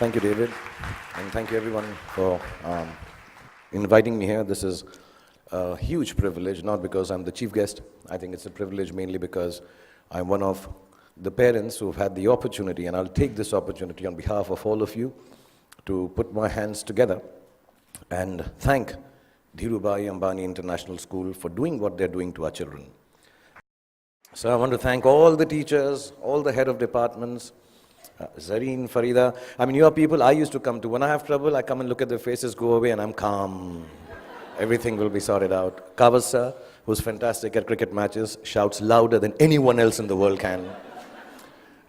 Thank you, David, and thank you everyone for inviting me here. This is a huge privilege, not because I'm the chief guest. I think it's a privilege mainly because I'm one of the parents who've had the opportunity, and I'll take this opportunity on behalf of all of you to put my hands together and thank Dhirubhai Ambani International School for doing what they're doing to our children. So I want to thank all the teachers, all the head of departments, Zareen, Farida. I mean, you are people I used to come to. When I have trouble, I come and look at their faces, go away, and I'm calm. Everything will be sorted out. Kavas sir, who's fantastic at cricket matches, shouts louder than anyone else in the world can.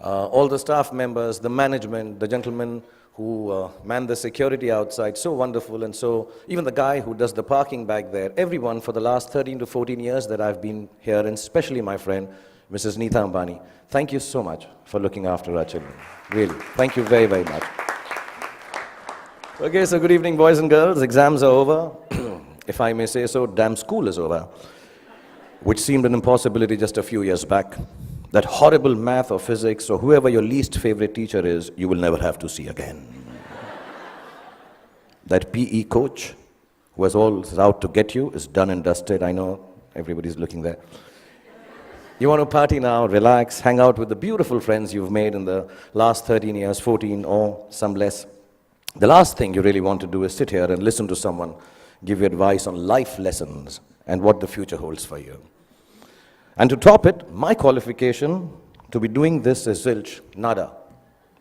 All the staff members, the management, the gentlemen who man the security outside, so wonderful. And so even the guy who does the parking back there, everyone for the last 13 to 14 years that I've been here, and especially my friend, Mrs. Neeta Ambani, thank you so much for looking after our children. Really, thank you very, very much. Okay, so good evening, boys and girls. Exams are over. If I may say so, damn school is over, which seemed an impossibility just a few years back. That horrible math or physics or whoever your least favorite teacher is, you will never have to see again. That PE coach who was always out to get you is done and dusted. I know everybody's looking there. You want to party now, relax, hang out with the beautiful friends you've made in the last 13 years, 14 or some less. The last thing you really want to do is sit here and listen to someone give you advice on life lessons and what the future holds for you. And to top it, my qualification to be doing this is zilch, nada.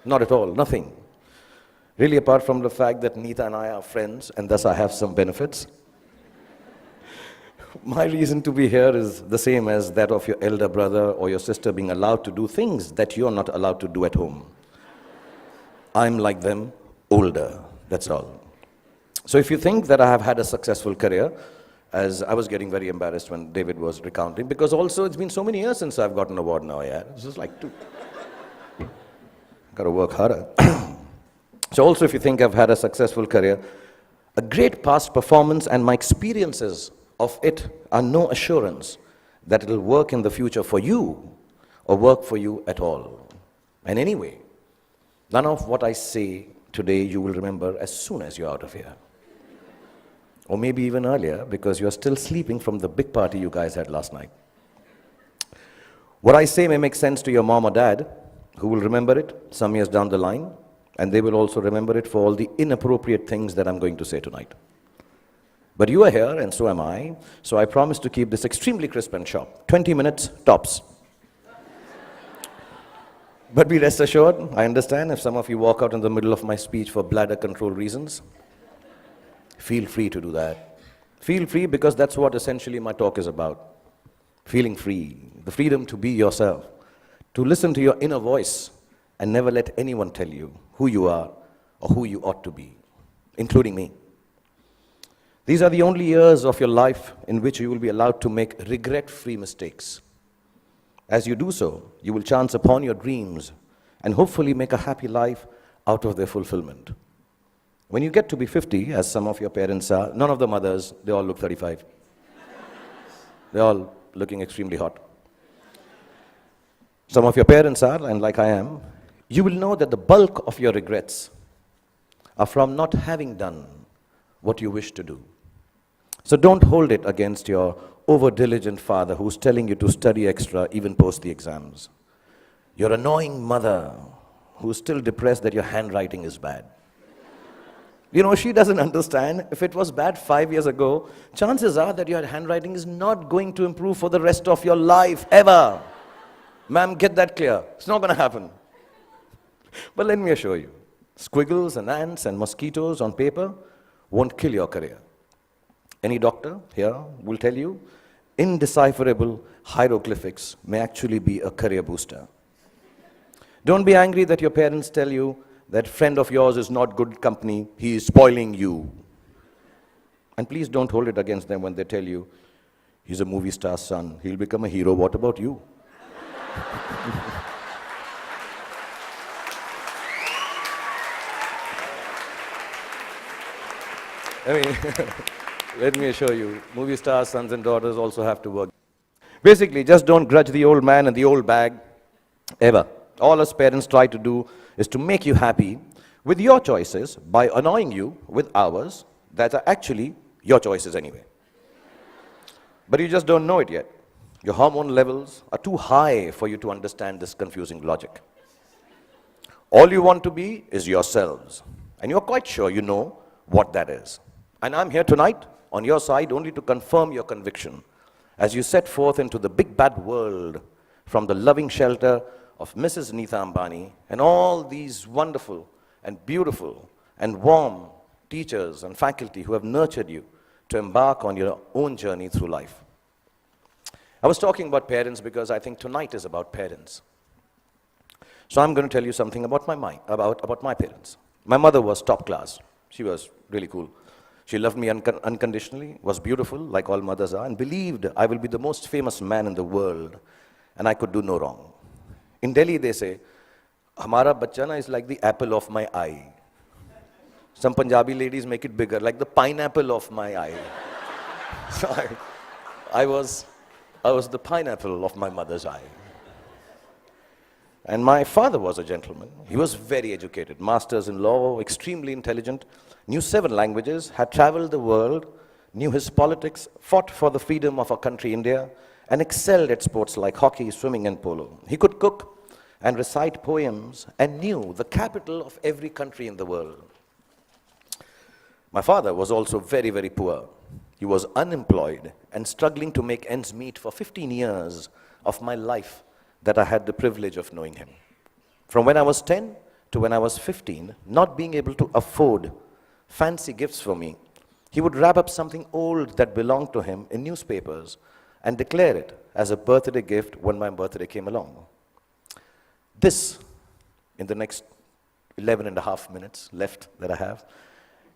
Not at all, nothing. Really, apart from the fact that Neeta and I are friends, and thus I have some benefits. My reason to be here is the same as that of your elder brother or your sister being allowed to do things that you're not allowed to do at home. I'm like them, older, that's all. So if you think that I have had a successful career, as I was getting very embarrassed when David was recounting, because also it's been so many years since I've got an award now, yeah. This is like got to work harder. So also if you think I've had a successful career, a great past performance and my experiences of it are no assurance that it'll work in the future for you or work for you at all. And anyway, none of what I say today you will remember as soon as you're out of here. Or maybe even earlier, because you're still sleeping from the big party you guys had last night. What I say may make sense to your mom or dad, who will remember it some years down the line, and they will also remember it for all the inappropriate things that I'm going to say tonight. But you are here, and so am I, so I promise to keep this extremely crisp and sharp. 20 minutes, tops. But be rest assured, I understand if some of you walk out in the middle of my speech for bladder control reasons. Feel free to do that. Feel free, because that's what essentially my talk is about. Feeling free, the freedom to be yourself, to listen to your inner voice and never let anyone tell you who you are or who you ought to be, including me. These are the only years of your life in which you will be allowed to make regret-free mistakes. As you do so, you will chance upon your dreams and hopefully make a happy life out of their fulfillment. When you get to be 50, as some of your parents are, none of the mothers, they all look 35. They're all looking extremely hot. Some of your parents are, and like I am, you will know that the bulk of your regrets are from not having done what you wish to do. So don't hold it against your over-diligent father who's telling you to study extra even post the exams. Your annoying mother who's still depressed that your handwriting is bad. You know, she doesn't understand. If it was bad 5 years ago, chances are that your handwriting is not going to improve for the rest of your life, ever. Ma'am, get that clear. It's not going to happen. But let me assure you, squiggles and ants and mosquitoes on paper won't kill your career. Any doctor here will tell you, indecipherable hieroglyphics may actually be a career booster. Don't be angry that your parents tell you that friend of yours is not good company, he is spoiling you. And please don't hold it against them when they tell you, he's a movie star's son, he'll become a hero, what about you? I mean, let me assure you, movie stars, sons and daughters also have to work. Basically, just don't grudge the old man and the old bag, ever. All us parents try to do is to make you happy with your choices by annoying you with hours that are actually your choices anyway. But you just don't know it yet. Your hormone levels are too high for you to understand this confusing logic. All you want to be is yourselves, and you're quite sure you know what that is. And I'm here tonight on your side only to confirm your conviction as you set forth into the big bad world from the loving shelter of Mrs. Neeta Ambani and all these wonderful and beautiful and warm teachers and faculty who have nurtured you to embark on your own journey through life. I was talking about parents because I think tonight is about parents. So I'm going to tell you something about my parents. My mother was top class. She was really cool. She loved me unconditionally, was beautiful, like all mothers are, and believed I will be the most famous man in the world, and I could do no wrong. In Delhi, they say, "Hamara bachcha na is like the apple of my eye." Some Punjabi ladies make it bigger, like the pineapple of my eye. So I was the pineapple of my mother's eye. And my father was a gentleman. He was very educated, masters in law, extremely intelligent, knew 7 languages, had traveled the world, knew his politics, fought for the freedom of our country, India, and excelled at sports like hockey, swimming, and polo. He could cook and recite poems and knew the capital of every country in the world. My father was also very, very poor. He was unemployed and struggling to make ends meet for 15 years of my life that I had the privilege of knowing him. From when I was 10 to when I was 15, not being able to afford fancy gifts for me, he would wrap up something old that belonged to him in newspapers and declare it as a birthday gift when my birthday came along. This, in the next 11 and a half minutes left that I have,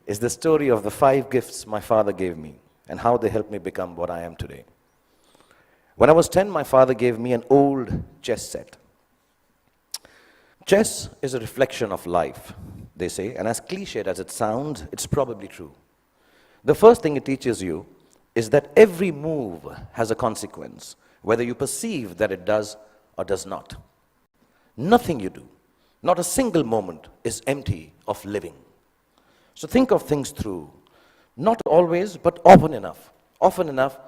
is the story of the 5 gifts my father gave me and how they helped me become what I am today. When I was 10, my father gave me an old chess set. Chess is a reflection of life, they say, and as cliched as it sounds, it's probably true. The first thing it teaches you is that every move has a consequence, whether you perceive that it does or does not. Nothing you do, not a single moment, is empty of living. So think of things through, not always, but often enough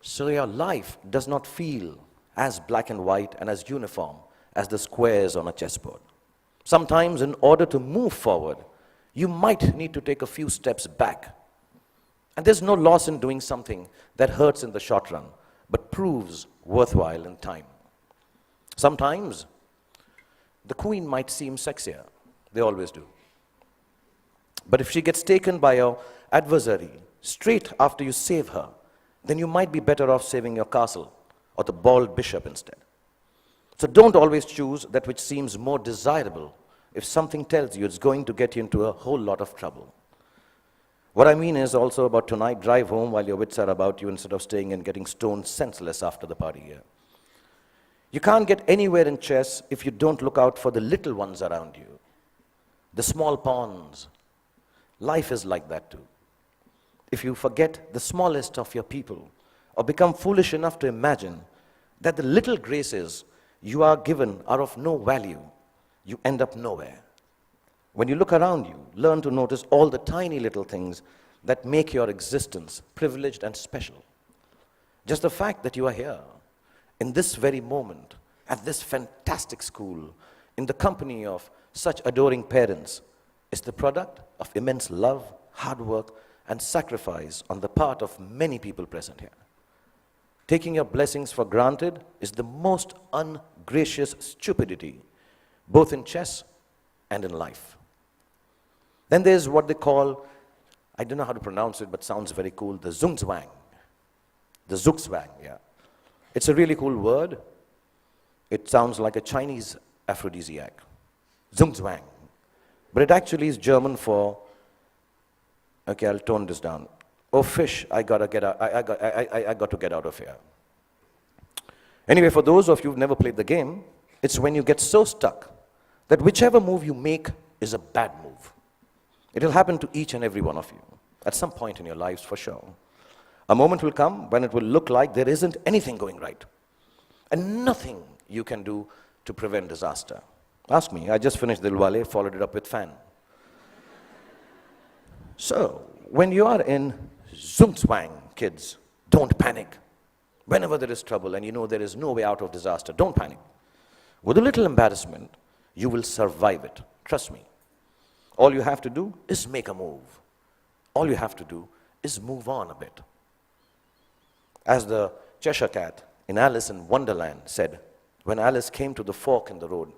so your life does not feel as black and white and as uniform as the squares on a chessboard. Sometimes, in order to move forward, you might need to take a few steps back. And there's no loss in doing something that hurts in the short run, but proves worthwhile in time. Sometimes, the queen might seem sexier. They always do. But if she gets taken by your adversary straight after you save her, then you might be better off saving your castle or the bald bishop instead. So don't always choose that which seems more desirable if something tells you it's going to get you into a whole lot of trouble. What I mean is also about tonight, drive home while your wits are about you instead of staying and getting stoned senseless after the party here. You can't get anywhere in chess if you don't look out for the little ones around you, the small pawns. Life is like that too. If you forget the smallest of your people or become foolish enough to imagine that the little graces you are given are of no value, you end up nowhere. When you look around you, learn to notice all the tiny little things that make your existence privileged and special. Just the fact that you are here, in this very moment, at this fantastic school, in the company of such adoring parents, is the product of immense love, hard work, and sacrifice on the part of many people present here. Taking your blessings for granted is the most ungracious stupidity, both in chess and in life. Then there's what they call, I don't know how to pronounce it, but sounds very cool, the Zugzwang. The Zugzwang, yeah. It's a really cool word. It sounds like a Chinese aphrodisiac. Zugzwang. But it actually is German for, okay, I'll tone this down. Oh, fish, I got to get out of here. Anyway, for those of you who've never played the game, it's when you get so stuck that whichever move you make is a bad move. It'll happen to each and every one of you at some point in your lives for sure. A moment will come when it will look like there isn't anything going right and nothing you can do to prevent disaster. Ask me, I just finished Dilwale, followed it up with Fan. So, when you are in Zumzwang, kids, don't panic. Whenever there is trouble and you know there is no way out of disaster, don't panic. With a little embarrassment, you will survive it. Trust me. All you have to do is make a move. All you have to do is move on a bit. As the Cheshire Cat in Alice in Wonderland said, when Alice came to the fork in the road,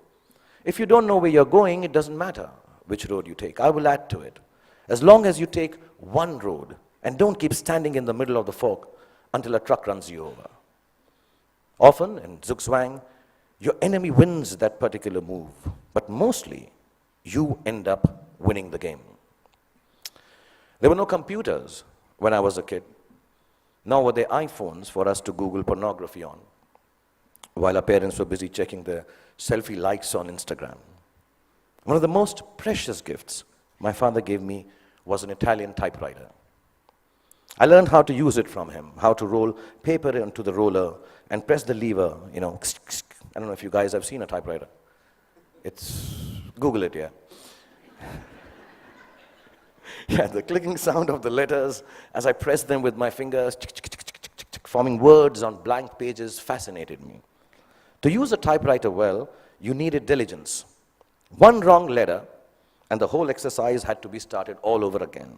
if you don't know where you're going, it doesn't matter which road you take. I will add to it. As long as you take one road and don't keep standing in the middle of the fork until a truck runs you over. Often in Zugzwang, your enemy wins that particular move, but mostly you end up winning the game. There were no computers when I was a kid, nor were there iPhones for us to Google pornography on, while our parents were busy checking their selfie likes on Instagram. One of the most precious gifts my father gave me was an Italian typewriter. I learned how to use it from him, how to roll paper into the roller and press the lever, I don't know if you guys have seen a typewriter. Google it, yeah. Yeah, the clicking sound of the letters as I pressed them with my fingers, forming words on blank pages, fascinated me. To use a typewriter well, you needed diligence. One wrong letter, and the whole exercise had to be started all over again.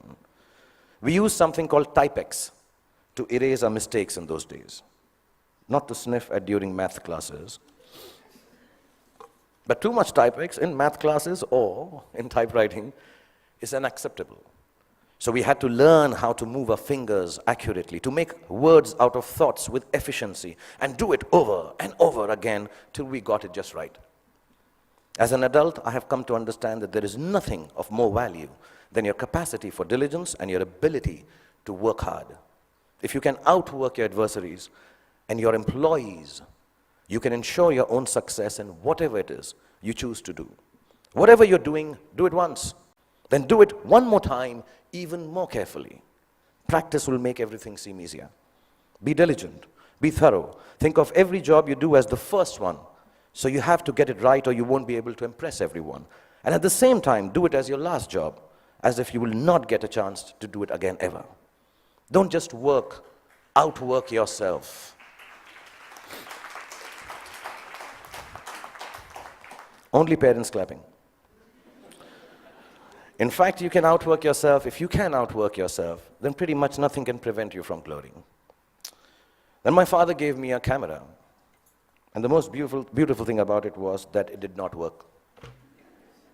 We used something called Typex to erase our mistakes in those days, not to sniff at during math classes. But too much Typex in math classes or in typewriting is unacceptable. So we had to learn how to move our fingers accurately, to make words out of thoughts with efficiency, and do it over and over again till we got it just right. As an adult, I have come to understand that there is nothing of more value than your capacity for diligence and your ability to work hard. If you can outwork your adversaries and your employees, you can ensure your own success in whatever it is you choose to do. Whatever you're doing, do it once. Then do it one more time, even more carefully. Practice will make everything seem easier. Be diligent. Be thorough. Think of every job you do as the first one. So you have to get it right or you won't be able to impress everyone. And at the same time, do it as your last job, as if you will not get a chance to do it again ever. Don't just outwork yourself. Only parents clapping. In fact, you can outwork yourself. If you can outwork yourself, then pretty much nothing can prevent you from gloating. Then my father gave me a camera. And the most beautiful thing about it was that it did not work.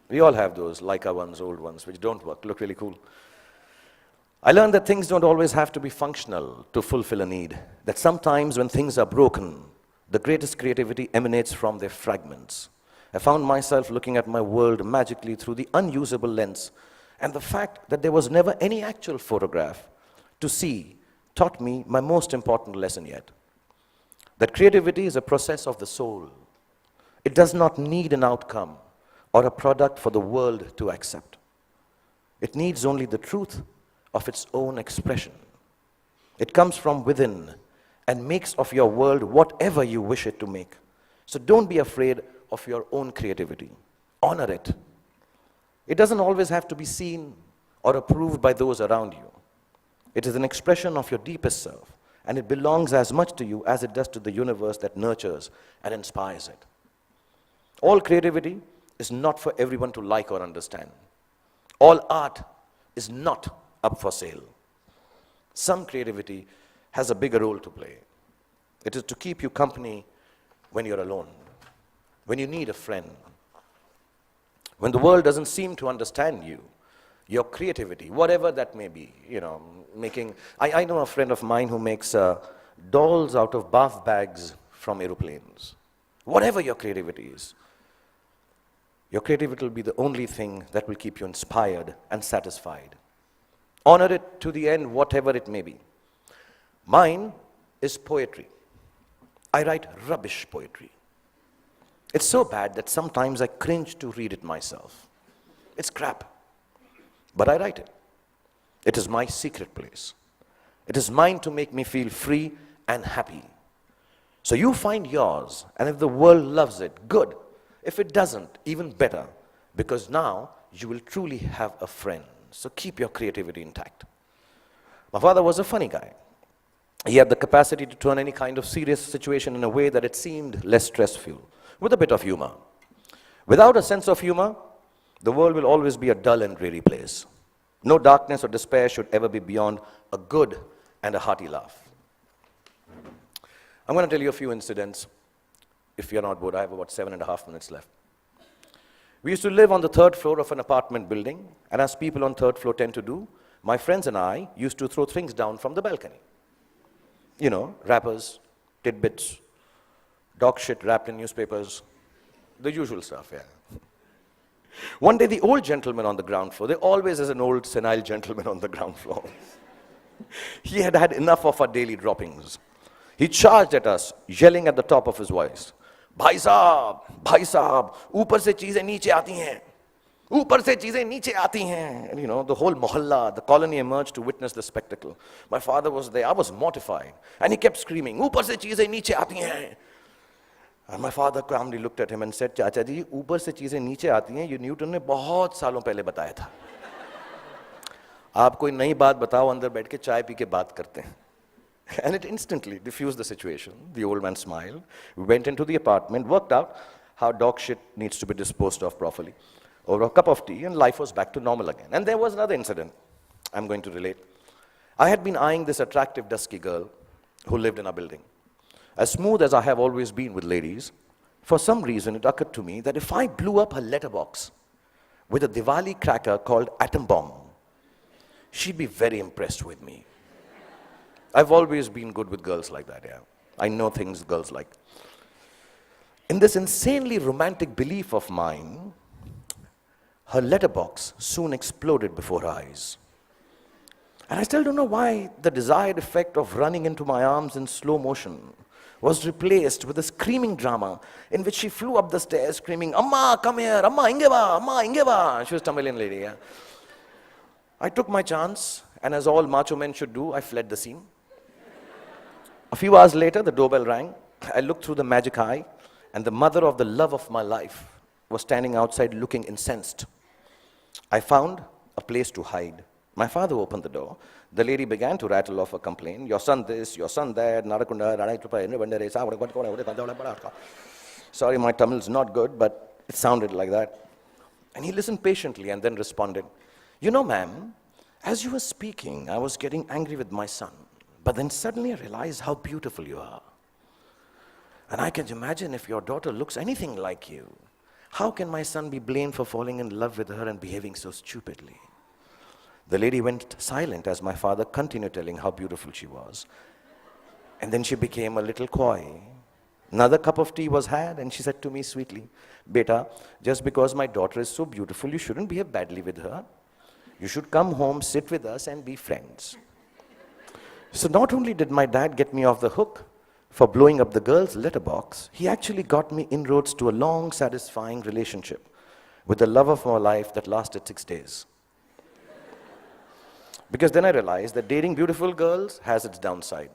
We all have those Leica ones, old ones, which don't work, look really cool. I learned that things don't always have to be functional to fulfill a need. That sometimes when things are broken, the greatest creativity emanates from their fragments. I found myself looking at my world magically through the unusable lens, and the fact that there was never any actual photograph to see taught me my most important lesson yet. That creativity is a process of the soul. It does not need an outcome or a product for the world to accept. It needs only the truth of its own expression. It comes from within and makes of your world whatever you wish it to make. So don't be afraid of your own creativity. Honor it. It doesn't always have to be seen or approved by those around you. It is an expression of your deepest self, and it belongs as much to you as it does to the universe that nurtures and inspires it. All creativity is not for everyone to like or understand. All art is not up for sale. Some creativity has a bigger role to play. It is to keep you company when you're alone, when you need a friend, when the world doesn't seem to understand you. Your creativity, whatever that may be, I know a friend of mine who makes dolls out of bath bags from aeroplanes. Whatever your creativity is, your creativity will be the only thing that will keep you inspired and satisfied. Honor it to the end, whatever it may be. Mine is poetry. I write rubbish poetry. It's so bad that sometimes I cringe to read it myself. It's crap. But I write it. It is my secret place. It is mine to make me feel free and happy. So you find yours, and if the world loves it, good. If it doesn't, even better, because now you will truly have a friend. So keep your creativity intact. My father was a funny guy. He had the capacity to turn any kind of serious situation in a way that it seemed less stressful, with a bit of humor. Without a sense of humor, the world will always be a dull and dreary place. No darkness or despair should ever be beyond a good and a hearty laugh. I'm going to tell you a few incidents. If you're not bored, I have about 7.5 minutes left. We used to live on the 3rd floor of an apartment building, and as people on 3rd floor tend to do, my friends and I used to throw things down from the balcony. You know, wrappers, tidbits, dog shit wrapped in newspapers, the usual stuff, yeah. One day, the old gentleman on the ground floor, there always is an old senile gentleman on the ground floor. He had had enough of our daily droppings. He charged at us, yelling at the top of his voice, "Bhai Sahab, upar se cheezein niche aati hain. Upar se cheezein niche aati hain." And you know, the whole mohalla, the colony emerged to witness the spectacle. My father was there, I was mortified. And he kept screaming, "Upar se cheezein niche aati hain." And my father calmly looked at him and said, "Chacha ji, upar se cheezein niche aati hain, ये Newton ने बहुत सालों पहले बताया था. आप कोई नई बात बताओ, अंदर बैठ के चाय पी के बात करते हैं." And it instantly diffused the situation. The old man smiled. We went into the apartment, worked out how dog shit needs to be disposed of properly over a cup of tea, and life was back to normal again. And there was another incident I'm going to relate. I had been eyeing this attractive, dusky girl who lived in our building. As smooth as I have always been with ladies, for some reason it occurred to me that if I blew up her letterbox with a Diwali cracker called Atom Bomb, she'd be very impressed with me. I've always been good with girls like that, yeah. I know things girls like. In this insanely romantic belief of mine, her letterbox soon exploded before her eyes. And I still don't know why the desired effect of running into my arms in slow motion was replaced with a screaming drama in which she flew up the stairs screaming, "Amma, come here, Amma, ingeva, Amma, ingeva." She was a Tamilian lady, yeah. I took my chance, and as all macho men should do, I fled the scene. A few hours later, the doorbell rang. I looked through the magic eye, and the mother of the love of my life was standing outside looking incensed. I found a place to hide. My father opened the door. The lady began to rattle off a complaint. "Your son this, your son that, sorry, my Tamil is not good, but it sounded like that." And he listened patiently and then responded, "You know, ma'am, as you were speaking, I was getting angry with my son. But then suddenly I realized how beautiful you are. And I can imagine if your daughter looks anything like you, how can my son be blamed for falling in love with her and behaving so stupidly?" The lady went silent as my father continued telling how beautiful she was. And then she became a little coy. Another cup of tea was had, and she said to me sweetly, "Beta, just because my daughter is so beautiful, you shouldn't behave badly with her. You should come home, sit with us, and be friends." So not only did my dad get me off the hook for blowing up the girl's letterbox, he actually got me inroads to a long, satisfying relationship with the love of my life that lasted 6 days. Because then I realized that dating beautiful girls has its downside.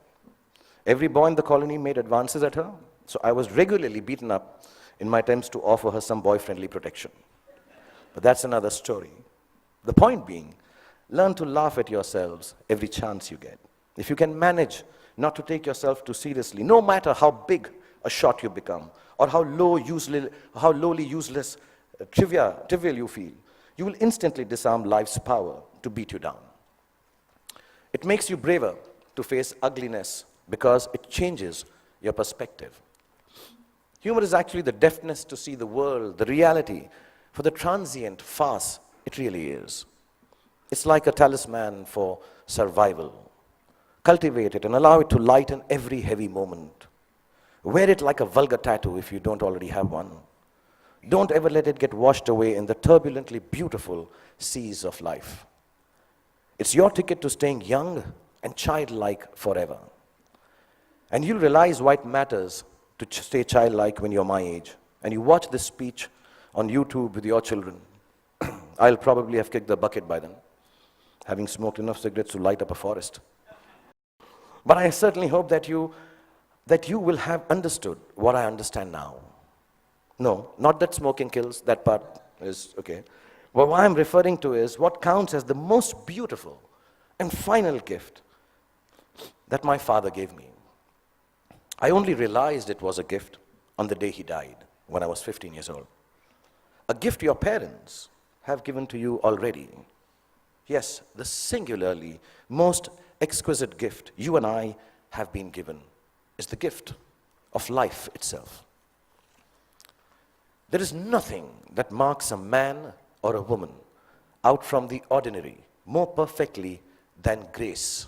Every boy in the colony made advances at her, so I was regularly beaten up in my attempts to offer her some boy-friendly protection. But that's another story. The point being, learn to laugh at yourselves every chance you get. If you can manage not to take yourself too seriously, no matter how big a shot you become, or how lowly, useless, trivial you feel, you will instantly disarm life's power to beat you down. It makes you braver to face ugliness because it changes your perspective. Humor is actually the deafness to see the world, the reality, for the transient farce it really is. It's like a talisman for survival. Cultivate it and allow it to lighten every heavy moment. Wear it like a vulgar tattoo if you don't already have one. Don't ever let it get washed away in the turbulently beautiful seas of life. It's your ticket to staying young and childlike forever. And you'll realize why it matters to stay childlike when you're my age. And you watch this speech on YouTube with your children. I'll probably have kicked the bucket by then, having smoked enough cigarettes to light up a forest. But I certainly hope that you will have understood what I understand now. No, not that smoking kills, that part is okay. Well, what I'm referring to is what counts as the most beautiful and final gift that my father gave me. I only realized it was a gift on the day he died, when I was 15 years old. A gift your parents have given to you already. Yes, the singularly most exquisite gift you and I have been given is the gift of life itself. There is nothing that marks a man or a woman out from the ordinary more perfectly than grace.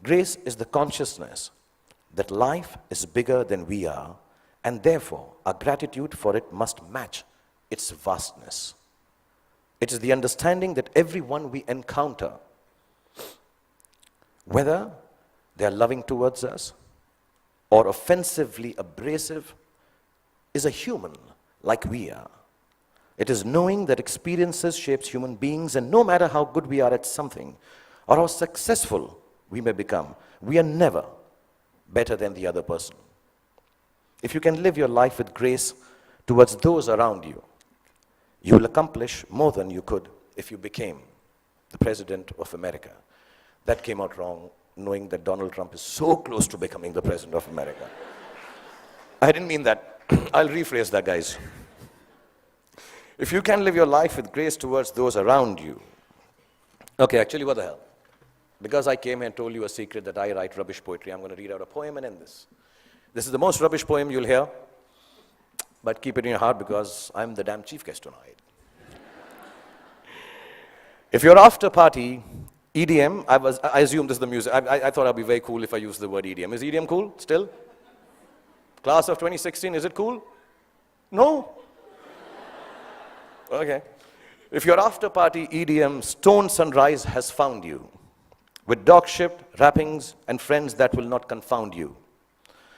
Grace is the consciousness that life is bigger than we are, and therefore our gratitude for it must match its vastness. It is the understanding that everyone we encounter, whether they are loving towards us or offensively abrasive, is a human like we are. It is knowing that experiences shapes human beings, and no matter how good we are at something or how successful we may become, we are never better than the other person. If you can live your life with grace towards those around you, you will accomplish more than you could if you became the President of America. That came out wrong, knowing that Donald Trump is so close to becoming the President of America. I didn't mean that. I'll rephrase that, guys. If you can live your life with grace towards those around you. Okay, actually, what the hell? Because I came here and told you a secret that I write rubbish poetry, I'm going to read out a poem and end this. This is the most rubbish poem you'll hear, but keep it in your heart because I'm the damn chief guest tonight. If your after party, EDM, I assume this is the music. I thought I'd be very cool if I used the word EDM. Is EDM cool still? Class of 2016, is it cool? No? Okay. If your after party EDM stone sunrise has found you, with dog-shipped wrappings and friends that will not confound you,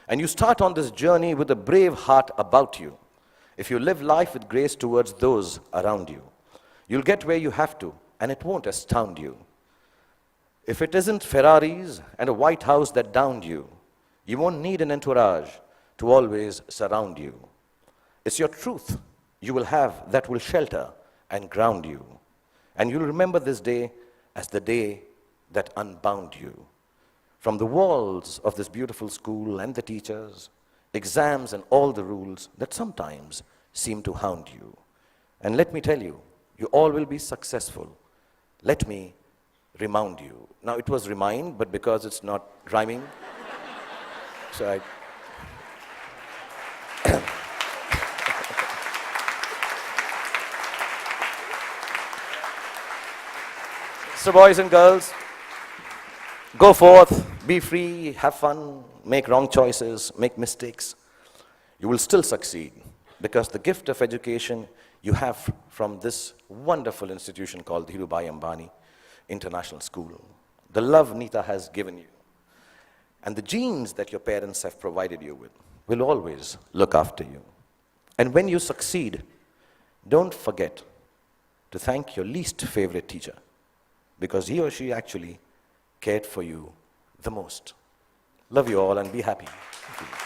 and you start on this journey with a brave heart about you, if you live life with grace towards those around you, you'll get where you have to, and it won't astound you. If it isn't Ferraris and a White House that downed you, you won't need an entourage to always surround you. It's your truth you will have that will shelter and ground you. And you'll remember this day as the day that unbound you. From the walls of this beautiful school and the teachers, exams and all the rules that sometimes seem to hound you. And let me tell you, you all will be successful. Let me remind you. Now it was remind, but because it's not rhyming, so I... So boys and girls, go forth, be free, have fun, make wrong choices, make mistakes. You will still succeed because the gift of education you have from this wonderful institution called Dhirubhai Ambani International School. The love Nita has given you and the genes that your parents have provided you with will always look after you. And when you succeed, don't forget to thank your least favorite teacher because he or she actually cared for you the most. Love you all and be happy. Thank you.